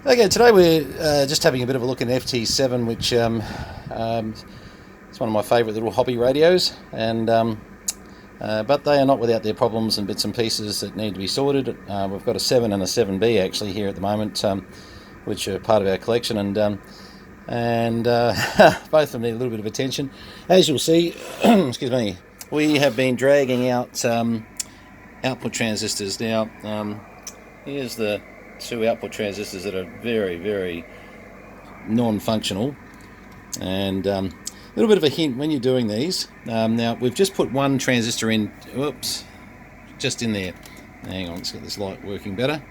Okay, today we're just having a bit of a look at an FT7, which it's one of my favourite little hobby radios, and but they are not without their problems and bits and pieces that need to be sorted. We've got a 7 and a 7B actually here at the moment, which are part of our collection, and both of them need a little bit of attention. As you'll see, excuse me, we have been dragging out output transistors. Now, here's the two output transistors that are very, very non-functional, and a little bit of a hint when you're doing these. Now we've just put one transistor in, whoops, just in there. Hang on, let's get this light working better.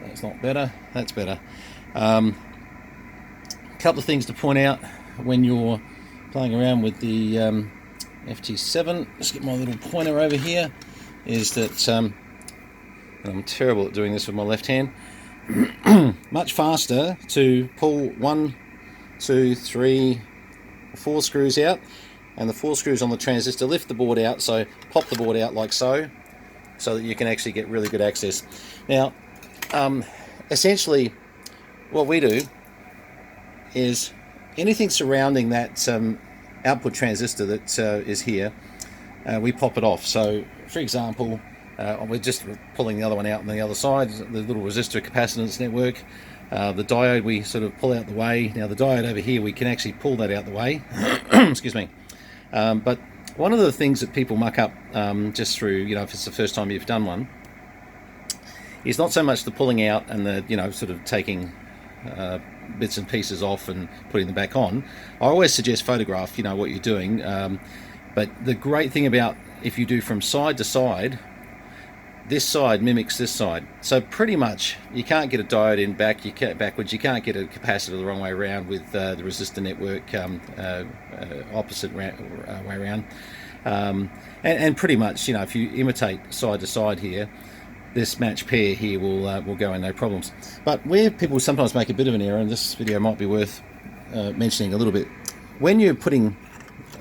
That's not better, that's better. A couple of things to point out when you're playing around with the FT7. Let's get my little pointer over here. Is that I'm terrible at doing this with my left hand. Much faster to pull 1, 2, 3, 4 screws out, and the 4 screws on the transistor lift the board out, so pop the board out like so that you can actually get really good access. Now, essentially what we do is anything surrounding that output transistor that is here, we pop it off. So for example, we're just pulling the other one out on the other side, the little resistor capacitance network. The diode we sort of pull out the way. Now the diode over here, we can actually pull that out the way. Excuse me. But one of the things that people muck up just through, if it's the first time you've done one, is not so much the pulling out and the, sort of taking bits and pieces off and putting them back on. I always suggest photograph, what you're doing. But the great thing about if you do from side to side, this side mimics this side, so pretty much you can't get a diode in backwards. You can't get a capacitor the wrong way around with the resistor network opposite way around. And pretty much, if you imitate side to side here, this match pair here will go in no problems. But where people sometimes make a bit of an error, and this video might be worth mentioning a little bit, when you're putting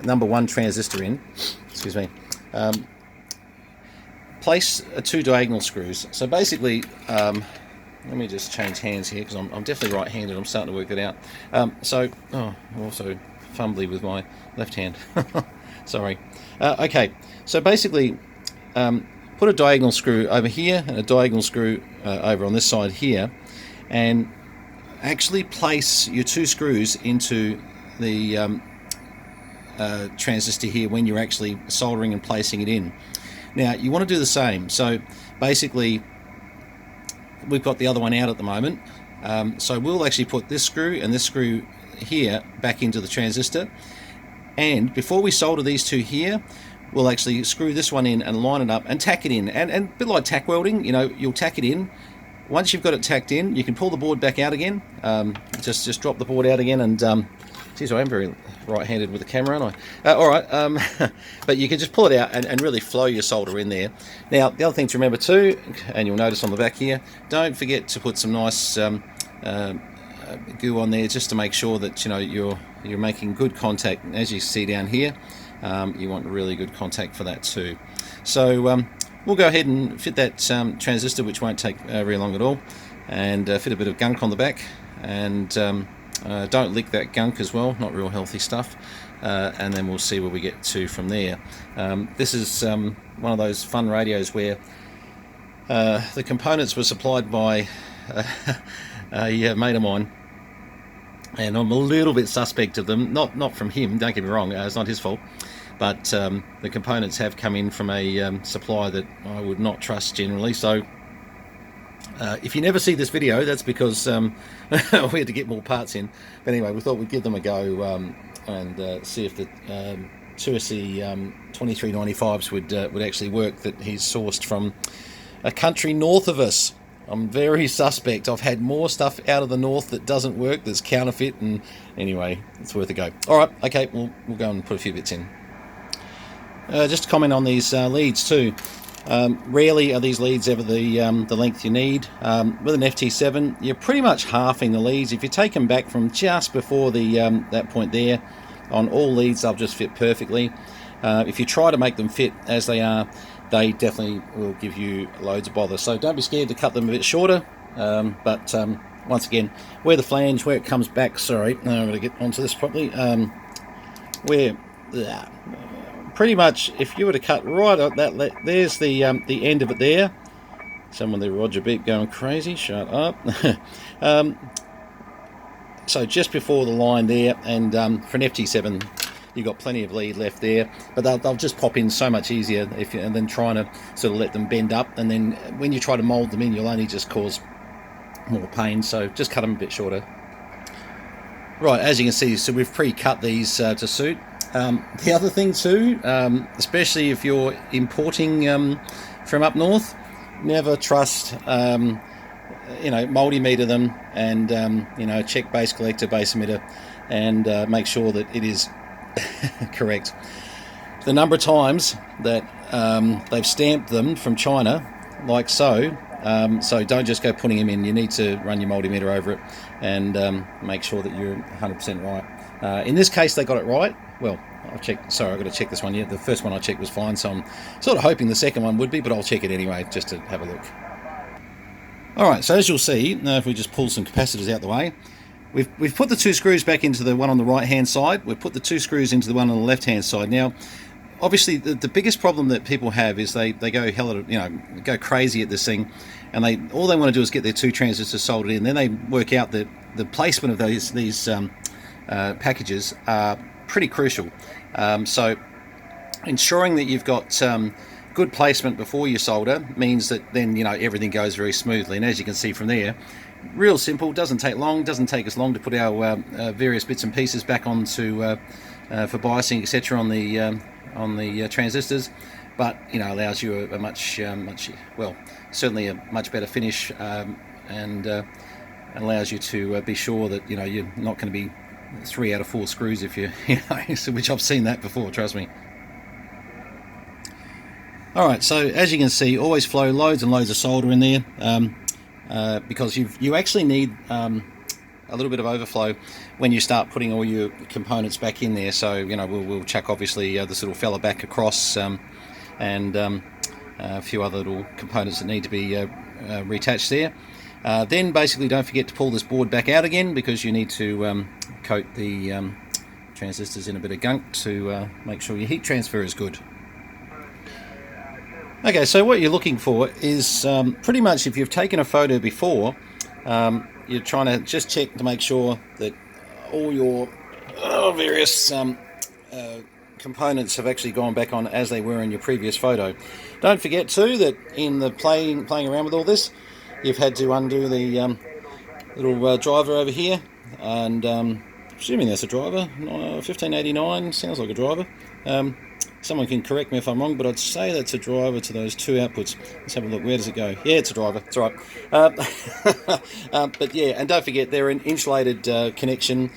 number 1 transistor in, excuse me. Place 2 diagonal screws. So basically, let me just change hands here because I'm definitely right-handed. I'm starting to work that out. I'm also fumbly with my left hand. Sorry. Okay, so basically, put a diagonal screw over here and a diagonal screw over on this side here, and actually place your 2 screws into the transistor here when you're actually soldering and placing it in. Now you want to do the same. So basically we've got the other one out at the moment, so we'll actually put this screw and this screw here back into the transistor, and before we solder these 2 here, we'll actually screw this one in and line it up and tack it in, and a bit like tack welding, you'll tack it in. Once you've got it tacked in, you can pull the board back out again. Just drop the board out again, and geez, I am very right-handed with the camera, aren't I? All right, but you can just pull it out and really flow your solder in there. Now, the other thing to remember too, and you'll notice on the back here, don't forget to put some nice goo on there just to make sure that you're making good contact. And as you see down here, you want really good contact for that too. So we'll go ahead and fit that transistor, which won't take very long at all, and fit a bit of gunk on the back, and don't lick that gunk as well, not real healthy stuff, and then we'll see where we get to from there. This is one of those fun radios where the components were supplied by a mate of mine, and I'm a little bit suspect of them, not from him, don't get me wrong, it's not his fault, but the components have come in from a supplier that I would not trust generally. So if you never see this video, that's because we had to get more parts in. But anyway, we thought we'd give them a go and see if the 2SE 2395s would actually work, that he's sourced from a country north of us. I'm very suspect. I've had more stuff out of the north that doesn't work, that's counterfeit, and anyway, it's worth a go. All right, okay, we'll go and put a few bits in. Just to comment on these leads too. Rarely are these leads ever the length you need. With an FT7, you're pretty much halving the leads. If you take them back from just before the that point there, on all leads they'll just fit perfectly. If you try to make them fit as they are, they definitely will give you loads of bother. So don't be scared to cut them a bit shorter, but once again, where the flange, where it comes back, sorry, I'm going to get onto this properly, where, pretty much, if you were to cut right up that, there's the end of it there. Someone there, Roger Beep, going crazy, shut up. So just before the line there, and for an FT7, you've got plenty of lead left there, but they'll just pop in so much easier and then trying to sort of let them bend up, and then when you try to mould them in, you'll only just cause more pain, so just cut them a bit shorter. Right, as you can see, so we've pre-cut these to suit. The other thing too, especially if you're importing from up north, never trust multimeter them, and check base collector, base emitter, and make sure that it is correct. The number of times that they've stamped them from China, like so, so don't just go putting them in. You need to run your multimeter over it and make sure that you're 100% right. In this case, they got it right. Well, I've checked. Sorry, I've got to check this one. Yeah, the first one I checked was fine, so I'm sort of hoping the second one would be, but I'll check it anyway just to have a look. Alright, so as you'll see, now if we just pull some capacitors out the way, we've put the two screws back into the one on the right hand side, we've put the two screws into the one on the left hand side. Now, obviously the biggest problem that people have is they go go crazy at this thing, and all they want to do is get their two transistors soldered in. Then they work out that the placement of these packages are pretty crucial. So ensuring that you've got good placement before you solder means that then everything goes very smoothly. And as you can see from there, real simple, doesn't take long, doesn't take us long to put our various bits and pieces back onto for biasing, etc. on the transistors, but allows you a much certainly a much better finish, and allows you to be sure that you're not going to be 3 out of 4 screws if you which I've seen that before, trust me. Alright, so as you can see, always flow loads and loads of solder in there, because you actually need a little bit of overflow when you start putting all your components back in there. So we'll chuck obviously this little fella back across, and a few other little components that need to be reattached there. Then basically don't forget to pull this board back out again, because you need to coat the transistors in a bit of gunk to make sure your heat transfer is good. Okay, so what you're looking for is pretty much, if you've taken a photo before, you're trying to just check to make sure that all your various components have actually gone back on as they were in your previous photo. Don't forget too that in the playing around with all this, you've had to undo the little driver over here, and assuming that's a driver, 1589, sounds like a driver. Someone can correct me if I'm wrong, but I'd say that's a driver to those two outputs. Let's have a look. Where does it go? Yeah, it's a driver. It's all right. But yeah, and don't forget, they're an insulated connection,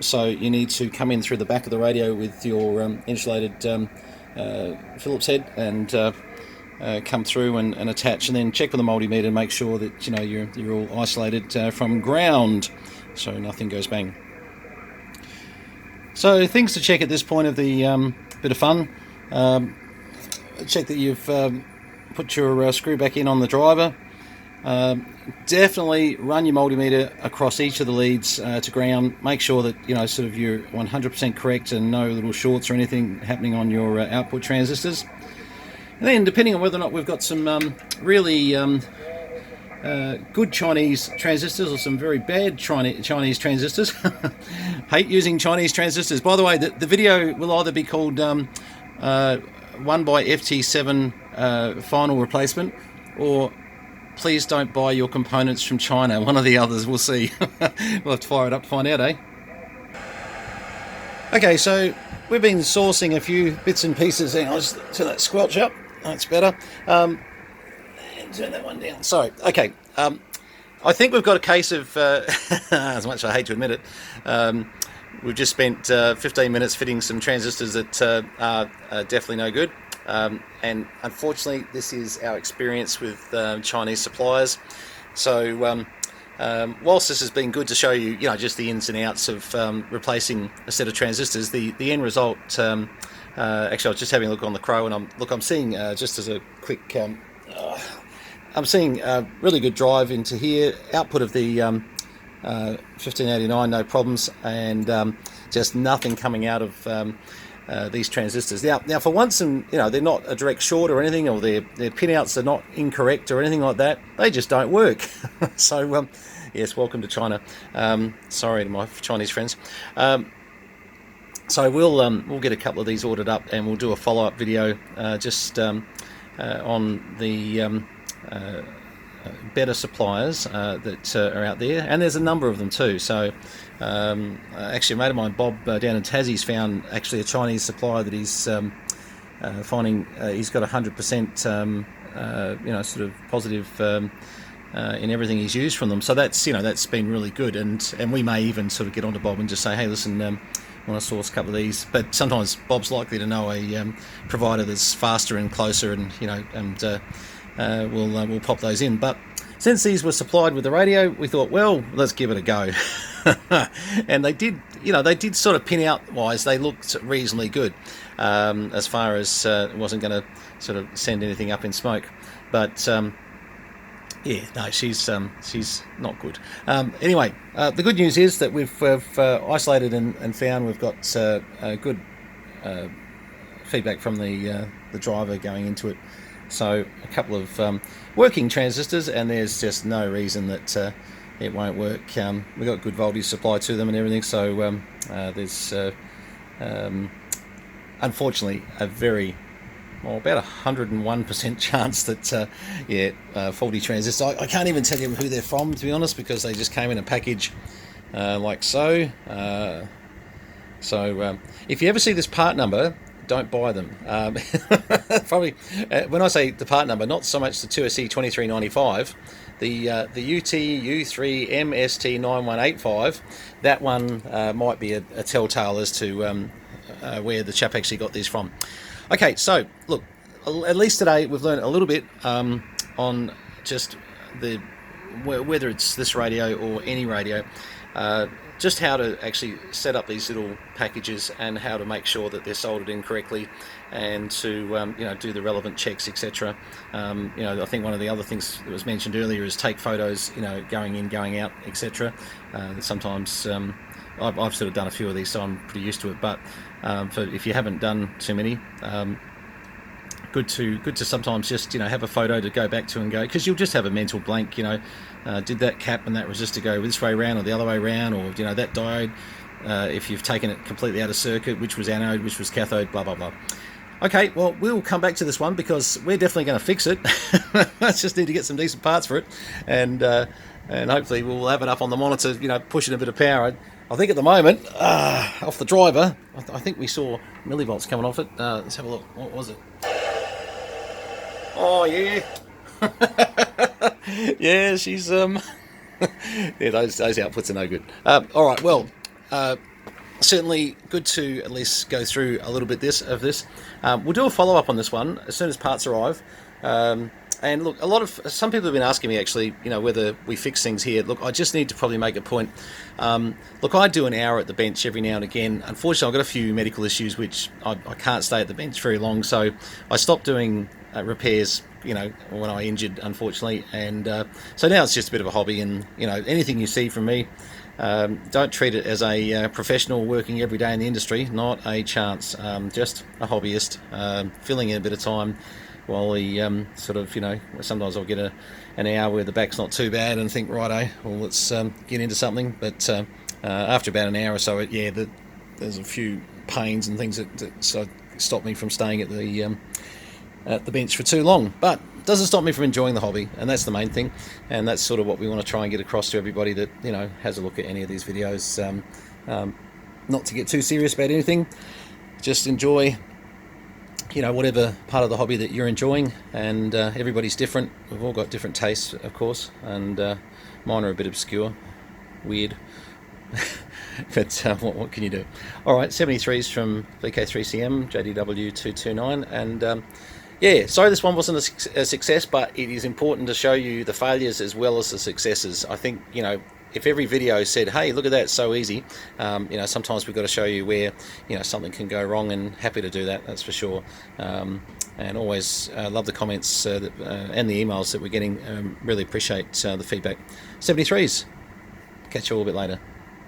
so you need to come in through the back of the radio with your insulated Phillips head, and come through and attach, and then check with the multimeter and make sure that you're all isolated from ground, so nothing goes bang. So things to check at this point of the bit of fun. Check that you've put your screw back in on the driver. Definitely run your multimeter across each of the leads to ground. Make sure that sort of you're 100% correct and no little shorts or anything happening on your output transistors. And then, depending on whether or not we've got some really good Chinese transistors or some very bad Chinese transistors. Hate using Chinese transistors. By the way, the video will either be called 1 by FT7 final replacement, or please don't buy your components from China. One of the others, we'll see. We'll have to fire it up to find out, eh? Okay, so we've been sourcing a few bits and pieces. Hang on, I'll just turn that squelch up. That's better. And turn that one down. Sorry. Okay. I think we've got a case of, as much as I hate to admit it, we've just spent 15 minutes fitting some transistors that are definitely no good. And unfortunately, this is our experience with Chinese suppliers. So whilst this has been good to show you, just the ins and outs of replacing a set of transistors, the end result. Actually, I was just having a look on the Crow, and I'm seeing just as a quick. I'm seeing a really good drive into here. Output of the 1589, no problems, and just nothing coming out of these transistors. Now, for once, and they're not a direct short or anything, or their pinouts are not incorrect or anything like that. They just don't work. So, yes, welcome to China. Sorry to my Chinese friends. So we'll get a couple of these ordered up, and we'll do a follow-up video just on the better suppliers that are out there, and there's a number of them too. So actually, a mate of mine, Bob, down in Tassie's found actually a Chinese supplier that he's finding he's got 100% sort of positive in everything he's used from them. So that's been really good, and we may even sort of get onto Bob and just say, hey, listen, I want to source a couple of these. But sometimes Bob's likely to know a provider that's faster and closer, and we'll pop those in. But since these were supplied with the radio, we thought, well, let's give it a go. And they did sort of pin out wise, they looked reasonably good, as far as it wasn't going to sort of send anything up in smoke. But yeah, no, she's not good. Anyway, the good news is that we've isolated and found we've got good feedback from the driver going into it. So a couple of working transistors, and there's just no reason that it won't work. We've got good voltage supply to them and everything, so there's unfortunately about 101% chance that faulty transistors. I can't even tell you who they're from, to be honest, because they just came in a package like so. So if you ever see this part number, don't buy them. Probably when I say the part number, not so much the 2SE 2395, the UT U3 MST 9185. That one might be a telltale as to where the chap actually got these from. Okay, so look, at least today we've learned a little bit on just whether it's this radio or any radio, just how to actually set up these little packages and how to make sure that they're soldered in correctly, and to do the relevant checks, etc. I think one of the other things that was mentioned earlier is take photos, going in, going out, etc. Sometimes I've sort of done a few of these, so I'm pretty used to it. But if you haven't done too many, good to sometimes just have a photo to go back to and go, because you'll just have a mental blank. Did that cap and that resistor go this way around or the other way around, or that diode, if you've taken it completely out of circuit, which was anode, which was cathode, blah blah blah. Okay, well, we'll come back to this one because we're definitely going to fix it. Let's just need to get some decent parts for it, and hopefully we'll have it up on the monitor, pushing a bit of power. I think at the moment, off the driver, I think we saw millivolts coming off it. Let's have a look. What was it? Oh yeah. Yeah, she's yeah, those outputs are no good. All right, well, certainly good to at least go through a little bit of this. We'll do a follow up on this one as soon as parts arrive. And look, some people have been asking me actually, whether we fix things here. Look, I just need to probably make a point. Look, I do an hour at the bench every now and again. Unfortunately, I've got a few medical issues which I can't stay at the bench very long, so I stopped doing repairs, when I injured, unfortunately, and so now it's just a bit of a hobby. And anything you see from me, don't treat it as a professional working every day in the industry. Not a chance. Just a hobbyist, filling in a bit of time while he sort of, sometimes I'll get an hour where the back's not too bad and think, righto, well, let's get into something. But after about an hour or so, there's a few pains and things that stop me from staying at the bench for too long. But it doesn't stop me from enjoying the hobby, and that's the main thing. And that's sort of what we want to try and get across to everybody that has a look at any of these videos. Not to get too serious about anything, just enjoy whatever part of the hobby that you're enjoying. And everybody's different. We've all got different tastes, of course, and mine are a bit obscure, weird. But what can you do? All right, 73s from VK3CM JDW229, and yeah, sorry this one wasn't a success, but it is important to show you the failures as well as the successes. I think, if every video said, hey, look at that, so easy, sometimes we've got to show you where, something can go wrong, and happy to do that, that's for sure. And always love the comments and the emails that we're getting. Really appreciate the feedback. 73s. catch you all a bit later.